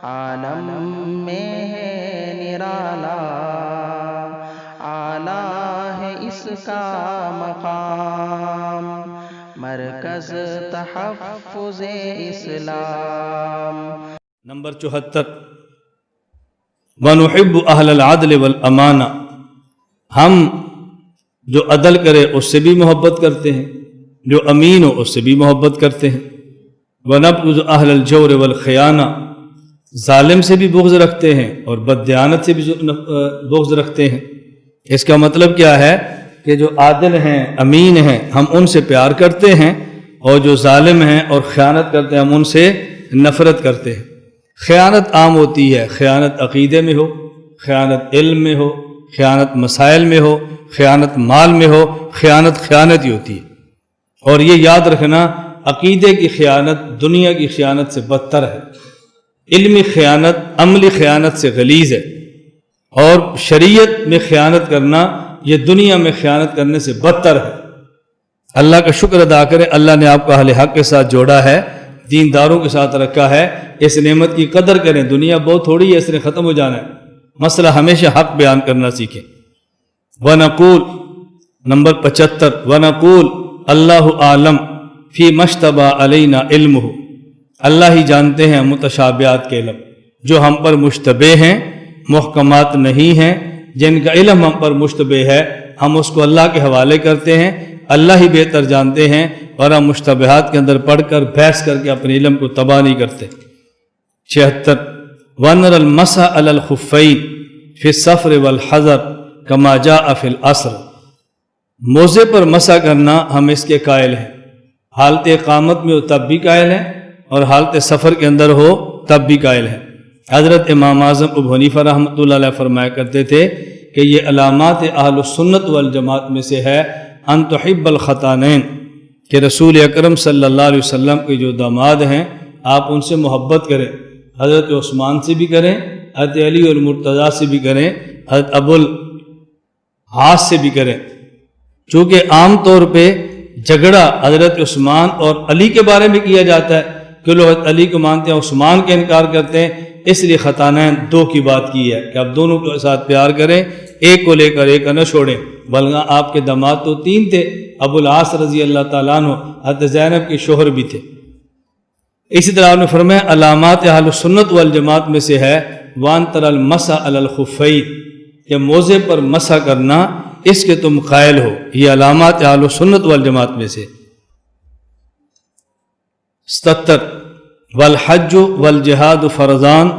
عالم میں ہے نرالا، اعلیٰ ہے اس کا مقام، مرکز تحفظ اسلام۔ نمبر 74، وَنُحِبُّ أَهْلَ الْعَدْلِ وَالْأَمَانَةِ، ہم جو عدل کرے اس سے بھی محبت کرتے ہیں، جو امین ہو اس سے بھی محبت کرتے ہیں۔ وَنَبْغِضُ أَهْلَ الْجَوْرِ وَالْخِيَانَةِ، ظالم سے بھی بغض رکھتے ہیں اور بددیانت سے بھی بغض رکھتے ہیں۔ اس کا مطلب کیا ہے کہ جو عادل ہیں، امین ہیں، ہم ان سے پیار کرتے ہیں، اور جو ظالم ہیں اور خیانت کرتے ہیں ہم ان سے نفرت کرتے ہیں۔ خیانت عام ہوتی ہے، خیانت عقیدے میں ہو، خیانت علم میں ہو، خیانت مسائل میں ہو، خیانت مال میں ہو، خیانت ہی ہوتی ہے۔ اور یہ یاد رکھنا، عقیدے کی خیانت دنیا کی خیانت سے بدتر ہے، علمی خیانت عملی خیانت سے غلیظ ہے، اور شریعت میں خیانت کرنا یہ دنیا میں خیانت کرنے سے بدتر ہے۔ اللہ کا شکر ادا کریں، اللہ نے آپ کو اہل حق کے ساتھ جوڑا ہے، دینداروں کے ساتھ رکھا ہے، اس نعمت کی قدر کریں۔ دنیا بہت تھوڑی ہے، اس نے ختم ہو جانا ہے، مسئلہ ہمیشہ حق بیان کرنا سیکھیں۔ وَنَقُولُ، نمبر 75، وَنَقُولُ اللَّهُ أَعْلَمُ فِي مَا اشْتَبَهَ عَلَيْنَا عِلْمُهُ، اللہ ہی جانتے ہیں متشابہات کے علم، جو ہم پر مشتبہ ہیں، محکمات نہیں ہیں، جن کا علم ہم پر مشتبہ ہے ہم اس کو اللہ کے حوالے کرتے ہیں، اللہ ہی بہتر جانتے ہیں، اور ہم مشتبہات کے اندر پڑھ کر بحث کر کے اپنے علم کو تباہ نہیں کرتے۔ 76، وَنَرَى الْمَسْحَ عَلَى الْخُفَّيْنِ فِي السَّفْرِ وَالْحَضَرِ كَمَا جَاءَ فِي الْعَصْرِ، موزے پر مسح کرنا ہم اس کے قائل ہیں، حالت اقامت میں ہو تب بھی قائل ہیں، اور حالت سفر کے اندر ہو تب بھی قائل ہیں۔ حضرت امام اعظم ابو حنیفہ رحمۃ اللہ علیہ فرمایا کرتے تھے کہ یہ علامات اہل السنت والجماعت میں سے ہے ان تحب الختانین، کہ رسول اکرم صلی اللہ علیہ وسلم کے جو داماد ہیں آپ ان سے محبت کریں، حضرت عثمان سے بھی کریں، حضرت علی المرتضیٰ سے بھی کریں، حضرت ابو العاص سے بھی کریں۔ چونکہ عام طور پہ جھگڑا حضرت عثمان اور علی کے بارے میں کیا جاتا ہے کہ لوگ حضرت علی کو مانتے ہیں، عثمان کا انکار کرتے ہیں، اس لیے ختانین دو کی بات کی ہے کہ آپ دونوں کے ساتھ پیار کریں، ایک کو لے کر ایک نہ چھوڑیں۔ بلکہ آپ کے داماد تو 3 تھے، ابو العاص رضی اللہ تعالیٰ عنہ حضرت زینب کے شوہر بھی تھے۔ اسی طرح آپ نے فرمایا علامات اہل السنت والجماعت میں سے ہے وان تر المسح علی الخفین، کہ موزے پر مسح کرنا اس کے تم قائل ہو، یہ علامات اہل السنت والجماعت میں سے۔ 77، والحج والجہاد فرضان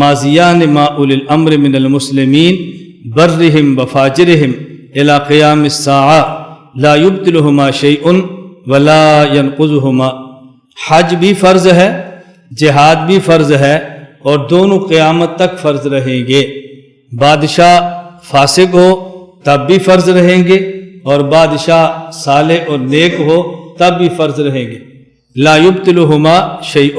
ماضیان ما اولی الامر من المسلمین برہم وفاجرہم الی قیام الساعہ لا یبطلہما شیء ولا ینقضہما، حج بھی فرض ہے، جہاد بھی فرض ہے، اور دونوں قیامت تک فرض رہیں گے۔ بادشاہ فاسق ہو تب بھی فرض رہیں گے، اور بادشاہ صالح اور نیک ہو تب بھی فرض رہیں گے۔ لا یبطلہما شیء،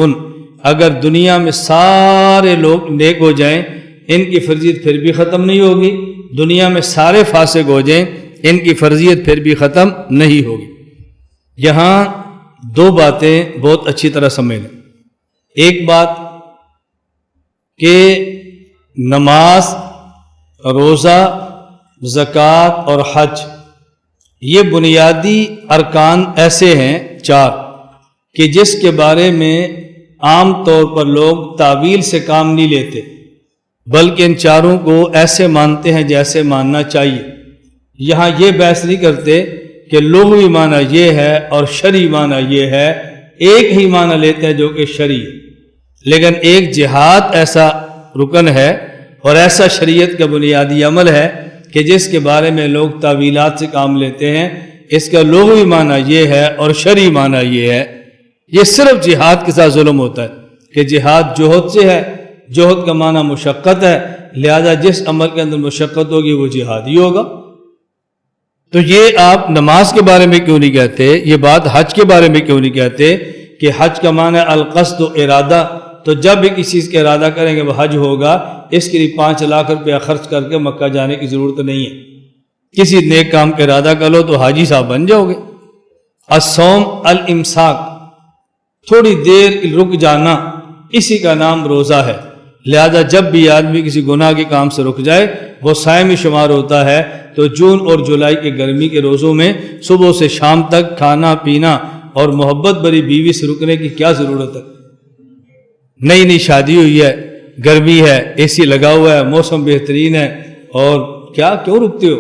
اگر دنیا میں سارے لوگ نیک ہو جائیں ان کی فرضیت پھر بھی ختم نہیں ہوگی، دنیا میں سارے فاسق ہو جائیں ان کی فرضیت پھر بھی ختم نہیں ہوگی۔ یہاں 2 باتیں بہت اچھی طرح سمجھ لیں۔ ایک بات کہ نماز، روزہ، زکوٰۃ اور حج یہ بنیادی ارکان ایسے ہیں 4 کہ جس کے بارے میں عام طور پر لوگ تعویل سے کام نہیں لیتے، بلکہ ان 4 کو ایسے مانتے ہیں جیسے ماننا چاہیے۔ یہاں یہ بحث نہیں کرتے کہ لغوی معنی یہ ہے اور شرعی معنی یہ ہے، ایک ہی معنی لیتے ہیں جو کہ شرعی ہے، لیکن ایک جہاد ایسا رکن ہے اور ایسا شریعت کا بنیادی عمل ہے کہ جس کے بارے میں لوگ تعویلات سے کام لیتے ہیں، اس کا لغوی معنی یہ ہے اور شرعی معنی یہ ہے۔ یہ صرف جہاد کے ساتھ ظلم ہوتا ہے کہ جہاد جوہد سے ہے، جوہد کا معنی مشقت ہے، لہذا جس عمل کے اندر مشقت ہوگی وہ جہاد ہی ہوگا۔ تو یہ آپ نماز کے بارے میں کیوں نہیں کہتے؟ یہ بات حج کے بارے میں کیوں نہیں کہتے کہ حج کا معنی القصد و ارادہ؟ تو جب بھی کسی چیز کا ارادہ کریں گے وہ حج ہوگا، اس کے لیے 5 لاکھ روپیہ خرچ کر کے مکہ جانے کی ضرورت نہیں ہے۔ کسی نیک کام کا ارادہ کر لو تو حاجی صاحب بن جاؤ گے۔ الصوم الامساک، تھوڑی دیر رک جانا، اسی کا نام روزہ ہے۔ لہذا جب بھی آدمی کسی گناہ کے کام سے رک جائے وہ صائم ہی شمار ہوتا ہے۔ تو جون اور جولائی کے گرمی کے روزوں میں صبح سے شام تک کھانا پینا اور محبت بری بیوی سے رکنے کی کیا ضرورت ہے؟ نئی نئی شادی ہوئی ہے، گرمی ہے، اے سی لگا ہوا ہے، موسم بہترین ہے، اور کیوں رکتے ہو؟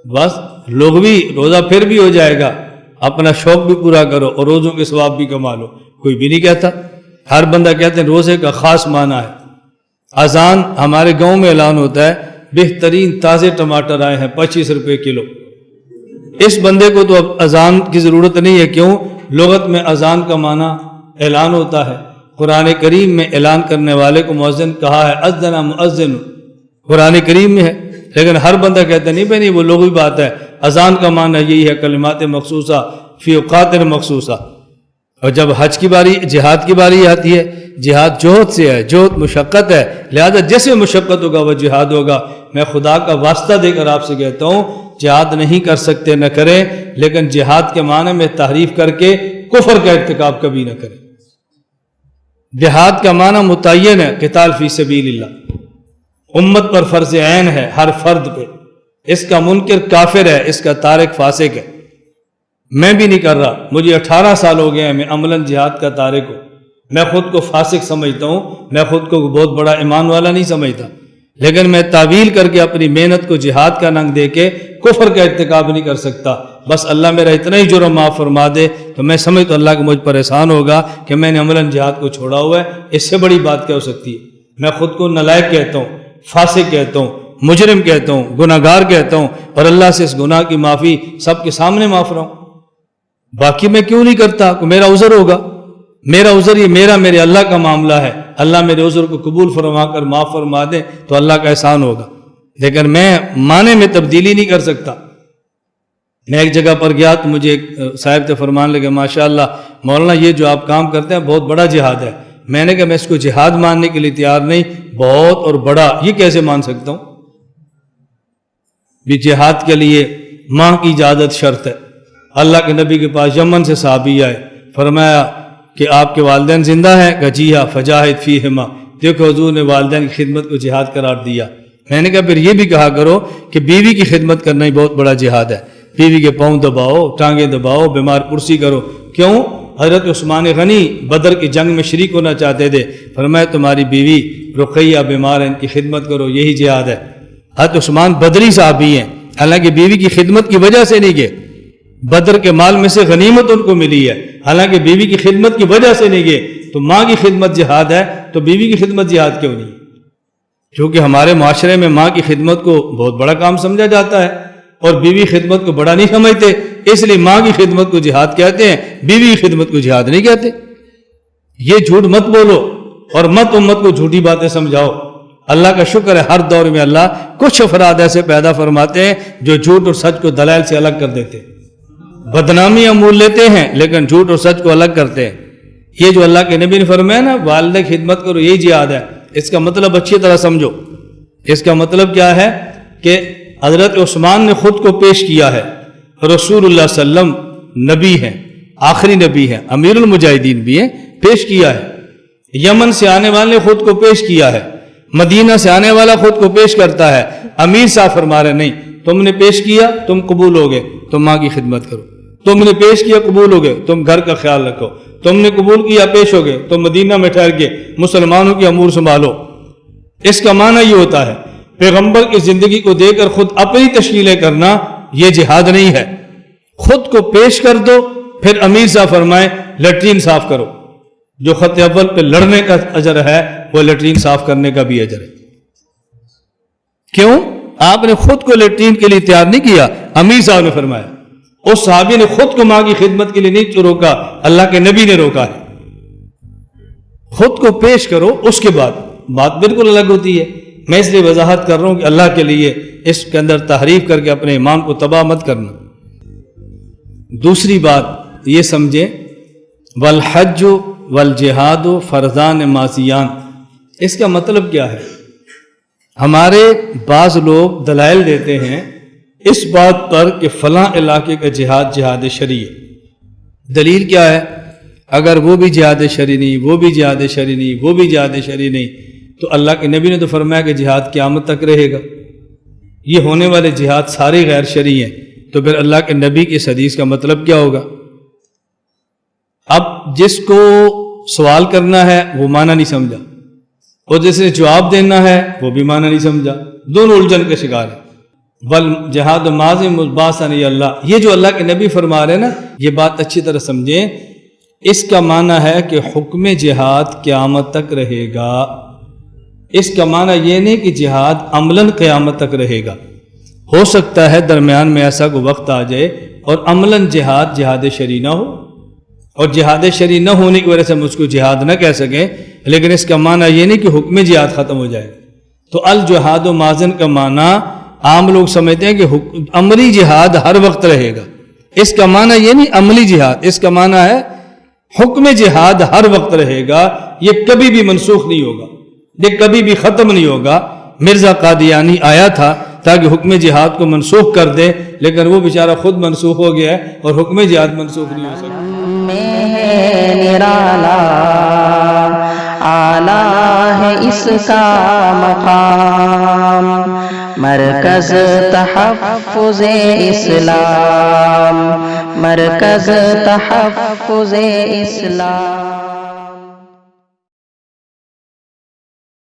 بس لوگ بھی روزہ پھر بھی ہو جائے گا، اپنا شوق بھی پورا کرو اور روزوں کے ثواب بھی کما لو۔ کوئی بھی نہیں کہتا، ہر بندہ کہتے ہیں روزے کا خاص معنی ہے۔ اذان ہمارے گاؤں میں اعلان ہوتا ہے بہترین تازے ٹماٹر آئے ہیں 25 روپے کلو۔ اس بندے کو تو اب اذان کی ضرورت نہیں ہے، کیوں؟ لغت میں اذان کا معنی اعلان ہوتا ہے، قرآن کریم میں اعلان کرنے والے کو مؤذن کہا ہے، اذن مؤذن، قرآن کریم میں ہے، لیکن ہر بندہ کہتا نہیں بھائی نہیں وہ لغوی بات ہے، اذان کا معنی یہی ہے کلمات مخصوصہ فی اوقات مخصوصہ۔ اور جب حج کی باری، جہاد کی باری آتی ہے، جہاد جوہد سے ہے، جوہد مشقت ہے، لہذا جیسے مشقت ہوگا وہ جہاد ہوگا۔ میں خدا کا واسطہ دے کر آپ سے کہتا ہوں جہاد نہیں کر سکتے نہ کریں، لیکن جہاد کے معنی میں تحریف کر کے کفر کا ارتکاب کبھی نہ کریں۔ جہاد کا معنی متعین ہے، قتال فی سبیل اللہ، امت پر فرض عین ہے، ہر فرد پہ۔ اس کا منکر کافر ہے، اس کا تارک فاسق ہے۔ میں بھی نہیں کر رہا، مجھے 18 سال ہو گئے ہیں، میں عملاً جہاد کا تارک ہوں۔ میں خود کو فاسق سمجھتا ہوں، میں خود کو بہت بڑا ایمان والا نہیں سمجھتا، لیکن میں تعویل کر کے اپنی محنت کو جہاد کا ننگ دے کے کفر کا ارتکاب نہیں کر سکتا۔ بس اللہ میرا اتنا ہی جرم معاف فرما دے تو میں سمجھتا ہوں اللہ کو مجھ پر احسان ہوگا کہ میں نے عملاً جہاد کو چھوڑا ہوا ہے۔ اس سے بڑی بات کیا ہو سکتی ہے؟ میں خود کو نالائق کہتا ہوں، فاسق کہتا ہوں، مجرم کہتا ہوں، گناہگار کہتا ہوں، اور اللہ سے اس گناہ کی معافی سب کے سامنے معاف رہا ہوں۔ باقی میں کیوں نہیں کرتا؟ کہ میرا عذر ہوگا، میرا عذر یہ میرے اللہ کا معاملہ ہے، اللہ میرے عذر کو قبول فرما کر معاف فرما دے تو اللہ کا احسان ہوگا، لیکن میں معنی میں تبدیلی نہیں کر سکتا۔ میں ایک جگہ پر گیا تو مجھے ایک صاحب تھے فرمان لگے، ماشاءاللہ مولانا یہ جو آپ کام کرتے ہیں بہت بڑا جہاد ہے۔ میں نے کہا میں اس کو جہاد ماننے کے لیے تیار نہیں، بہت اور بڑا یہ کیسے مان سکتا ہوں؟ بھی جہاد کے لیے ماں کی اجازت شرط ہے۔ اللہ کے نبی کے پاس یمن سے صحابی آئے، فرمایا کہ آپ کے والدین زندہ ہیں؟ کہ جی ہاں، فجاہد فیہما، دیکھو حضور نے والدین کی خدمت کو جہاد قرار دیا۔ میں نے کہا پھر یہ بھی کہا کرو کہ بیوی کی خدمت کرنا ہی بہت بڑا جہاد ہے، بیوی کے پاؤں دباؤ، ٹانگیں دباؤ، بیمار پرسی کرو۔ کیوں؟ حضرت عثمان غنی بدر کی جنگ میں شریک ہونا چاہتے تھے، فرمایا تمہاری بیوی رقیہ بیمار ہے، ان کی خدمت کرو، یہی جہاد ہے۔ حضرت عثمان بدری صحابی ہیں، حالانکہ بیوی کی خدمت کی وجہ سے نہیں گئے، بدر کے مال میں سے غنیمت ان کو ملی ہے، حالانکہ بیوی کی خدمت کی وجہ سے نہیں گئے۔ تو ماں کی خدمت جہاد ہے تو بیوی کی خدمت جہاد کیوں نہیں؟ کیونکہ ہمارے معاشرے میں ماں کی خدمت کو بہت بڑا کام سمجھا جاتا ہے اور بیوی خدمت کو بڑا نہیں سمجھتے، اس لیے ماں کی خدمت کو جہاد کہتے ہیں، بیوی کی خدمت کو جہاد نہیں کہتے۔ یہ جھوٹ مت بولو اور مت امت کو جھوٹی باتیں سمجھاؤ۔ اللہ کا شکر ہے ہر دور میں اللہ کچھ افراد ایسے پیدا فرماتے ہیں جو جھوٹ اور سچ کو دلائل سے الگ کر دیتے ہیں، بدنامیاں مول لیتے ہیں لیکن جھوٹ اور سچ کو الگ کرتے ہیں۔ یہ جو اللہ کے نبی نے فرمایا نا والدہ کی خدمت کرو، یہی جہاد ہے۔ اس کا مطلب اچھی طرح سمجھو، اس کا مطلب کیا ہے کہ حضرت عثمان نے خود کو پیش کیا ہے، رسول اللہ صلی اللہ علیہ وسلم نبی ہیں، آخری نبی ہیں، امیر المجاہدین بھی ہیں، پیش کیا ہے۔ یمن سے آنے والے نے خود کو پیش کیا ہے، مدینہ سے آنے والا خود کو پیش کرتا ہے، امیر صاحب فرما رہے نہیں تم نے پیش کیا تم قبول ہو گئے، تم ماں کی خدمت کرو، تم نے پیش کیا قبول ہو گئے، تم گھر کا خیال رکھو، تم نے قبول کیا پیش ہو گئے، تم مدینہ میں ٹھہر کے مسلمانوں کی امور سنبھالو۔ اس کا معنی یہ ہوتا ہے پیغمبر کی زندگی کو دے کر خود اپنی تشکیلیں کرنا یہ جہاد نہیں ہے۔ خود کو پیش کر دو، پھر امیر صاحب فرمائیں لیٹرین صاف کرو، جو خط اول پہ لڑنے کا اجر ہے وہ لیٹرین صاف کرنے کا بھی اجر ہے۔ کیوں؟ آپ نے خود کو لیٹرین کے لیے تیار نہیں کیا، امیر صاحب نے فرمایا۔ اس صحابی نے خود کو ماں کی خدمت کے لیے نہیں روکا، اللہ کے نبی نے روکا ہے۔ خود کو پیش کرو، اس کے بعد بات بالکل الگ ہوتی ہے۔ میں اس لیے وضاحت کر رہا ہوں کہ اللہ کے لیے اس کے اندر تحریف کر کے اپنے ایمان کو تباہ مت کرنا۔ دوسری بات یہ سمجھیں والحج والجہاد فرضان ماضیان، اس کا مطلب کیا ہے؟ ہمارے بعض لوگ دلائل دیتے ہیں اس بات پر کہ فلاں علاقے کا جہاد شرعی ہے۔ دلیل کیا ہے؟ اگر وہ بھی جہاد شرعی نہیں، وہ بھی جہاد شرعی نہیں، وہ بھی جہاد شرعی نہیں، تو اللہ کے نبی نے تو فرمایا کہ جہاد قیامت تک رہے گا، یہ ہونے والے جہاد سارے غیر شرعی ہیں، تو پھر اللہ کے نبی کی اس حدیث کا مطلب کیا ہوگا؟ اب جس کو سوال کرنا ہے وہ معنی نہیں سمجھا، اور جس نے جواب دینا ہے وہ بھی معنی نہیں سمجھا، دونوں الجھن کے شکار ہیں۔ بل جہاد ماضی مباسن اللہ، یہ جو اللہ کے نبی فرما رہے ہیں نا، یہ بات اچھی طرح سمجھیں، اس کا معنی ہے کہ حکم جہاد قیامت تک رہے گا۔ اس کا معنی یہ نہیں کہ جہاد عملاً قیامت تک رہے گا، ہو سکتا ہے درمیان میں ایسا کوئی وقت آ جائے اور عملاً جہاد شرعی نہ ہو، اور جہاد شرعی نہ ہونے کی وجہ سے ہم اس کو جہاد نہ کہہ سکیں، لیکن اس کا معنی یہ نہیں کہ حکم جہاد ختم ہو جائے۔ تو الجہاد و مازن کا معنی عام لوگ سمجھتے ہیں کہ عملی جہاد ہر وقت رہے گا، اس کا معنی یہ نہیں عملی جہاد، اس کا معنی ہے حکم جہاد ہر وقت رہے گا، یہ کبھی بھی منسوخ نہیں ہوگا، یہ کبھی بھی ختم نہیں ہوگا۔ مرزا قادیانی آیا تھا تاکہ حکم جہاد کو منسوخ کر دے، لیکن وہ بیچارہ خود منسوخ ہو گیا ہے اور حکم جہاد منسوخ نہیں ہو سکتا۔ اعلیٰ ہے اس کا مقام، مرکز تحفظ اسلام، مرکز تحفظ اسلام۔